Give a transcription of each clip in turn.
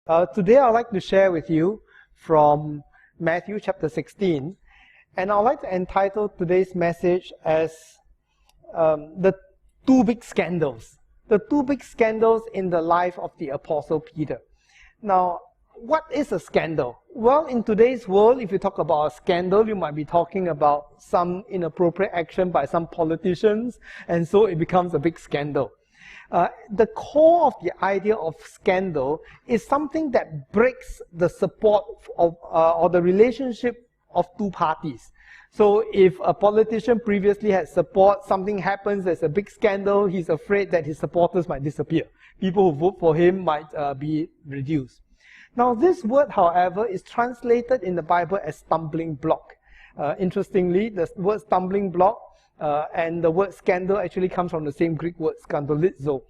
Today I'd like to share with you from Matthew chapter 16, and I'd like to entitle today's message as the two big scandals. The two big scandals in the life of the Apostle Peter. Now, what is a scandal? Well, in today's world, if you talk about a scandal, you might be talking about some inappropriate action by some politicians, and so it becomes a big scandal. The core of the idea of scandal is something that breaks the support of or the relationship of two parties. So if a politician previously had support, something happens, there's a big scandal, he's afraid that his supporters might disappear. People who vote for him might be reduced. Now this word, however, is translated in the Bible as stumbling block. Interestingly, the word stumbling block and the word scandal actually comes from the same Greek word, scandalizo.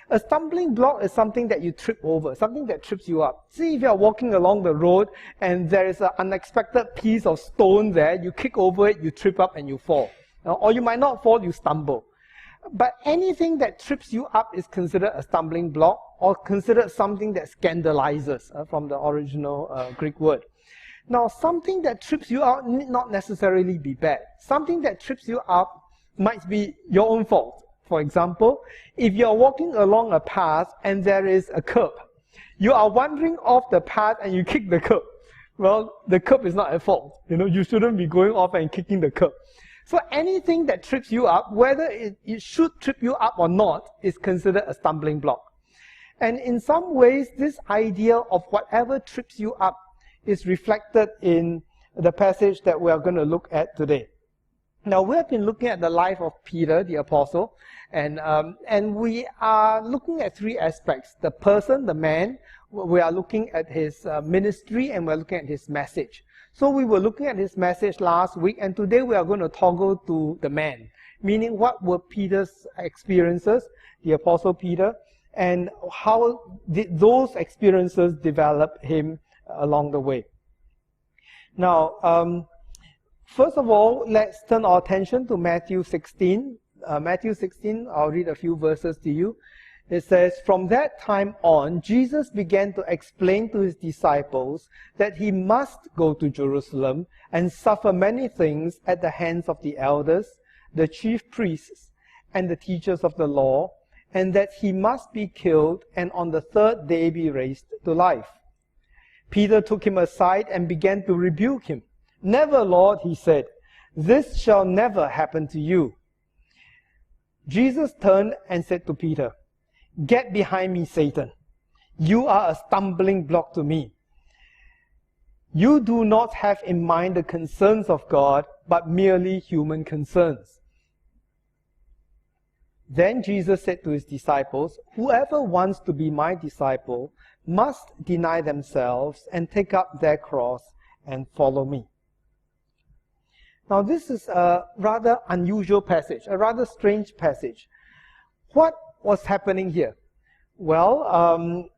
A stumbling block is something that you trip over, something that trips you up. See, if you are walking along the road and there is an unexpected piece of stone there, you kick over it, you trip up and you fall. Or you might not fall, you stumble. But anything that trips you up is considered a stumbling block or considered something that scandalizes, from the original Greek word. Now, something that trips you up need not necessarily be bad. Something that trips you up might be your own fault. For example, if you are walking along a path and there is a curb, you are wandering off the path and you kick the curb. Well, the curb is not at fault. You shouldn't be going off and kicking the curb. So anything that trips you up, whether it should trip you up or not, is considered a stumbling block. And in some ways, this idea of whatever trips you up is reflected in the passage that we are going to look at today. Now, we have been looking at the life of Peter, the apostle, and we are looking at three aspects: the person, the man. We are looking at his ministry, and we're looking at his message. So we were looking at his message last week, and today we are going to toggle to the man, meaning what were Peter's experiences, the apostle Peter, and how did those experiences develop him along the way. Now, first of all, let's turn our attention to Matthew 16. Matthew 16, I'll read a few verses to you. It says, "From that time on, Jesus began to explain to his disciples that he must go to Jerusalem and suffer many things at the hands of the elders, the chief priests, and the teachers of the law, and that he must be killed and on the third day be raised to life." Peter took him aside and began to rebuke him. "Never, Lord," he said, "this shall never happen to you." Jesus turned and said to Peter, "Get behind me, Satan. You are a stumbling block to me. You do not have in mind the concerns of God, but merely human concerns." Then Jesus said to his disciples, "Whoever wants to be my disciple must deny themselves and take up their cross and follow me." Now this is a rather unusual passage, a rather strange passage. What was happening here? Well,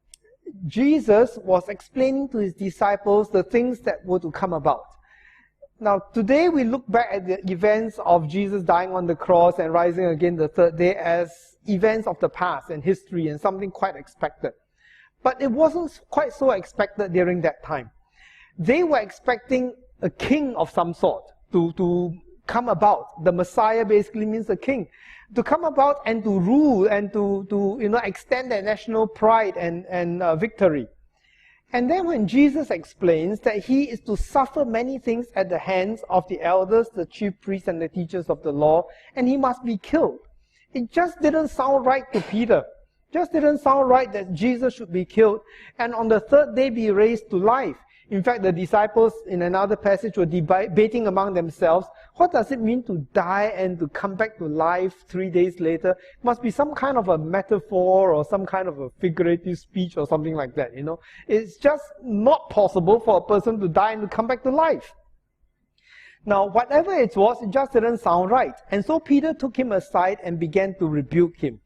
Jesus was explaining to his disciples the things that were to come about. Now today we look back at the events of Jesus dying on the cross and rising again the third day as events of the past and history and something quite expected. But it wasn't quite so expected during that time. They were expecting a king of some sort to come about. The Messiah basically means a king. To come about and to rule and to extend their national pride and victory. And then when Jesus explains that he is to suffer many things at the hands of the elders, the chief priests, and the teachers of the law, and he must be killed, it just didn't sound right to Peter. Just didn't sound right that Jesus should be killed and on the third day be raised to life. In fact, the disciples in another passage were debating among themselves, what does it mean to die and to come back to life 3 days later? It must be some kind of a metaphor or some kind of a figurative speech or something like that, It's just not possible for a person to die and to come back to life. Now, whatever it was, it just didn't sound right. And so Peter took him aside and began to rebuke him.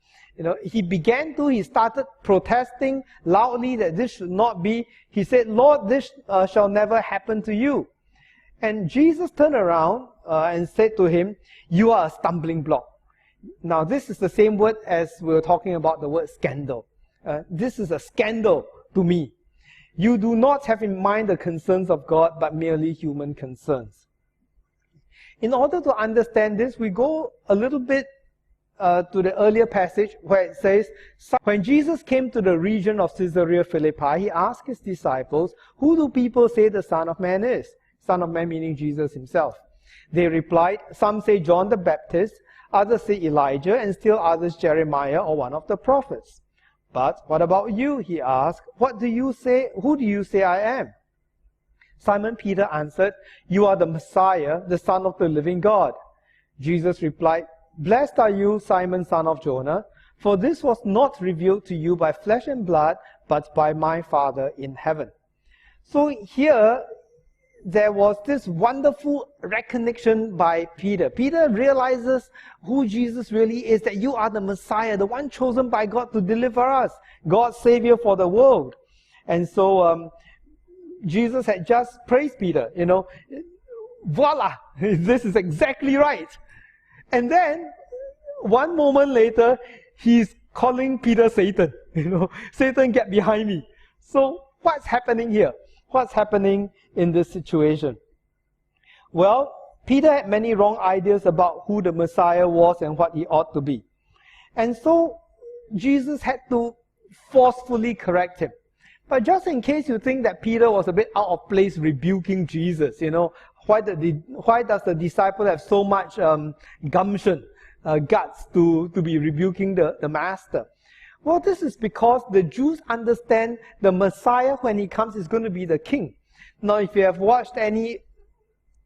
He started protesting loudly that this should not be. He said, "Lord, this shall never happen to you." And Jesus turned around and said to him, "You are a stumbling block." Now, this is the same word as we were talking about the word scandal. This is a scandal to me. You do not have in mind the concerns of God, but merely human concerns. In order to understand this, we go a little bit to the earlier passage where it says, when Jesus came to the region of Caesarea Philippi, he asked his disciples, "Who do people say the Son of Man is?" Son of Man meaning Jesus himself. They replied, "Some say John the Baptist, others say Elijah, and still others Jeremiah or one of the prophets." "But what about you?" he asked. "What do you say? Who do you say I am?" Simon Peter answered, "You are the Messiah, the Son of the living God." Jesus replied, "Blessed are you, Simon, son of Jonah, for this was not revealed to you by flesh and blood, but by my Father in heaven." So here, there was this wonderful recognition by Peter. Peter realizes who Jesus really is, that you are the Messiah, the one chosen by God to deliver us, God's Savior for the world. And so Jesus had just praised Peter, voila, this is exactly right. And then, one moment later, he's calling Peter Satan. Satan, get behind me. So, what's happening here? What's happening in this situation? Well, Peter had many wrong ideas about who the Messiah was and what he ought to be. And so, Jesus had to forcefully correct him. But just in case you think that Peter was a bit out of place rebuking Jesus, why does the disciple have so much gumption, guts to be rebuking the master? Well, this is because the Jews understand the Messiah, when he comes, is going to be the king. Now, if you have watched any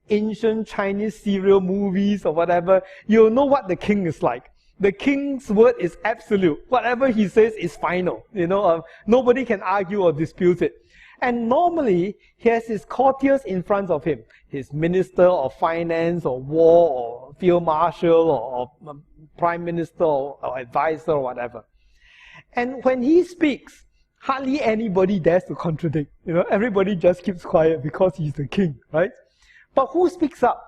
ancient Chinese serial movies or whatever, you'll know what the king is like. The king's word is absolute. Whatever he says is final. Nobody can argue or dispute it. And normally, he has his courtiers in front of him. His minister of finance or war or field marshal or prime minister or advisor or whatever. And when he speaks, hardly anybody dares to contradict. Everybody just keeps quiet because he's the king, right? But who speaks up?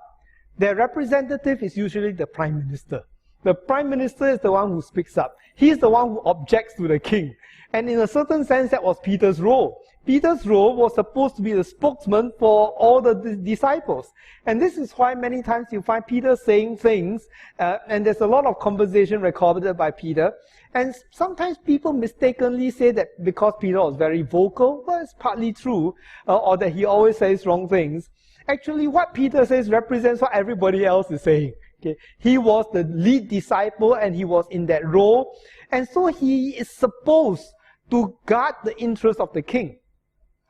Their representative is usually the prime minister. The prime minister is the one who speaks up. He's the one who objects to the king. And in a certain sense, that was Peter's role. Peter's role was supposed to be the spokesman for all the disciples. And this is why many times you find Peter saying things, and there's a lot of conversation recorded by Peter. And sometimes people mistakenly say that because Peter was very vocal, well, it's partly true, or that he always says wrong things. Actually, what Peter says represents what everybody else is saying. Okay? He was the lead disciple and he was in that role. And so he is supposed to guard the interest of the king.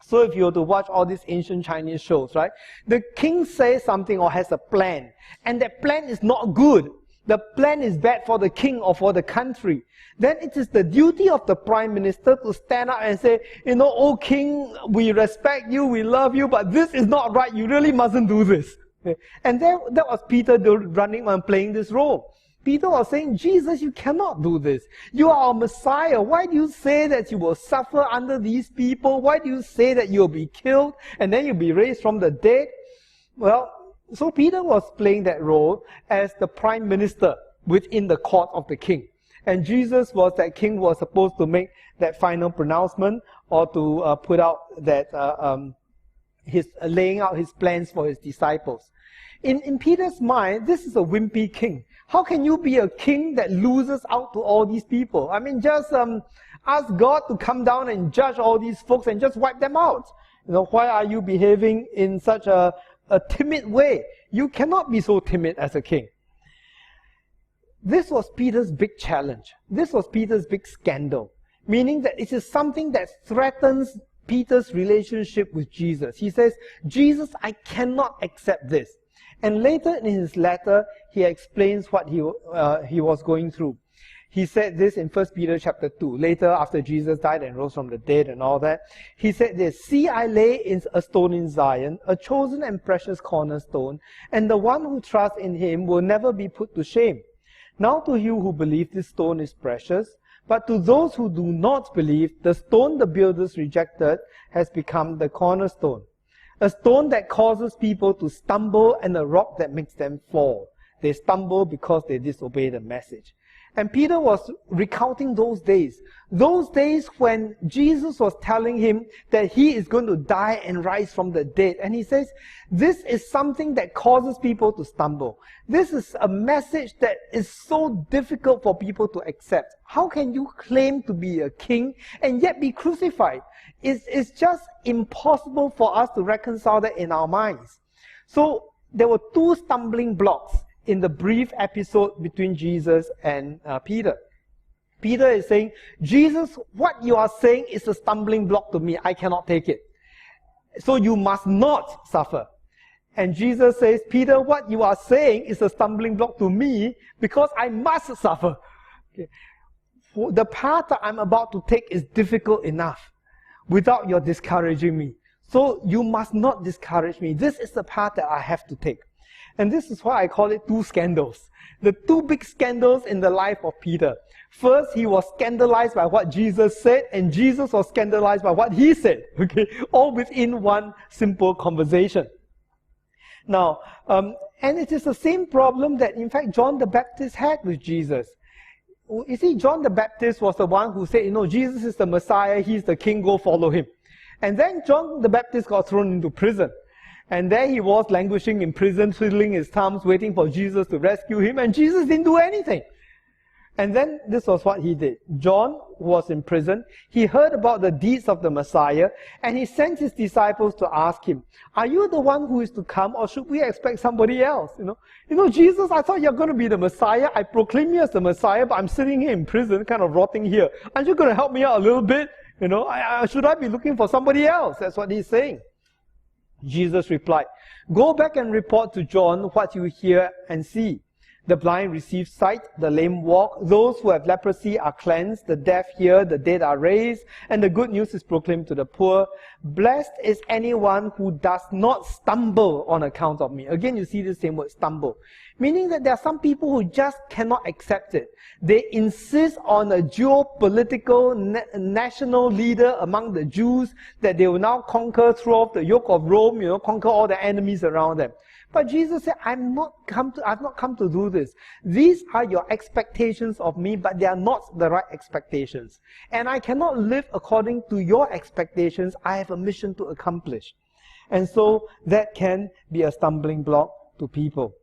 So if you were to watch all these ancient Chinese shows, right? The king says something or has a plan, and that plan is not good. The plan is bad for the king or for the country. Then it is the duty of the prime minister to stand up and say, "Oh king, we respect you, we love you, but this is not right. You really mustn't do this." Okay? And that was Peter running and playing this role. Peter was saying, "Jesus, you cannot do this. You are a Messiah. Why do you say that you will suffer under these people? Why do you say that you'll be killed and then you'll be raised from the dead?" Well, so Peter was playing that role as the prime minister within the court of the king. And Jesus was that king who was supposed to make that final pronouncement or to put out that laying out his plans for his disciples. In Peter's mind, this is a wimpy king. How can you be a king that loses out to all these people? I mean, just ask God to come down and judge all these folks and just wipe them out. Why are you behaving in such a timid way? You cannot be so timid as a king. This was Peter's big challenge. This was Peter's big scandal. Meaning that it is something that threatens Peter's relationship with Jesus. He says, "Jesus, I cannot accept this." And later in his letter, he explains what he was going through. He said this in 1 Peter chapter 2. Later, after Jesus died and rose from the dead and all that, he said this, "See, I lay a stone in Zion, a chosen and precious cornerstone, and the one who trusts in him will never be put to shame. Now to you who believe, this stone is precious, but to those who do not believe, the stone the builders rejected has become the cornerstone, a stone that causes people to stumble and a rock that makes them fall. They stumble because they disobey the message." And Peter was recounting those days when Jesus was telling him that he is going to die and rise from the dead. And he says, this is something that causes people to stumble. This is a message that is so difficult for people to accept. How can you claim to be a king and yet be crucified? It's just impossible for us to reconcile that in our minds. So there were two stumbling blocks in the brief episode between Jesus and Peter. Peter is saying, Jesus, what you are saying is a stumbling block to me. I cannot take it. So you must not suffer. And Jesus says, Peter, what you are saying is a stumbling block to me because I must suffer. Okay. The path that I'm about to take is difficult enough without your discouraging me. So you must not discourage me. This is the path that I have to take. And this is why I call it two scandals. The two big scandals in the life of Peter. First, he was scandalized by what Jesus said, and Jesus was scandalized by what he said. Okay, all within one simple conversation. Now, and it is the same problem that, in fact, John the Baptist had with Jesus. You see, John the Baptist was the one who said, Jesus is the Messiah, he's the king, go follow him. And then John the Baptist got thrown into prison. And there he was, languishing in prison, twiddling his thumbs, waiting for Jesus to rescue him, and Jesus didn't do anything. And then this was what he did. John was in prison. He heard about the deeds of the Messiah, and he sent his disciples to ask him, are you the one who is to come, or should we expect somebody else? Jesus, I thought you're going to be the Messiah. I proclaim you as the Messiah, but I'm sitting here in prison, kind of rotting here. Aren't you going to help me out a little bit? Should I be looking for somebody else? That's what he's saying. Jesus replied, go back and report to John what you hear and see. The blind receive sight, the lame walk, those who have leprosy are cleansed, the deaf hear, the dead are raised, and the good news is proclaimed to the poor. Blessed is anyone who does not stumble on account of me. Again, you see the same word, stumble. Meaning that there are some people who just cannot accept it. They insist on a geopolitical national leader among the Jews that they will now conquer, throw off the yoke of Rome, conquer all the enemies around them. But Jesus said, I've not come to do this. These are your expectations of me, but they are not the right expectations. And I cannot live according to your expectations. I have a mission to accomplish. And so that can be a stumbling block to people.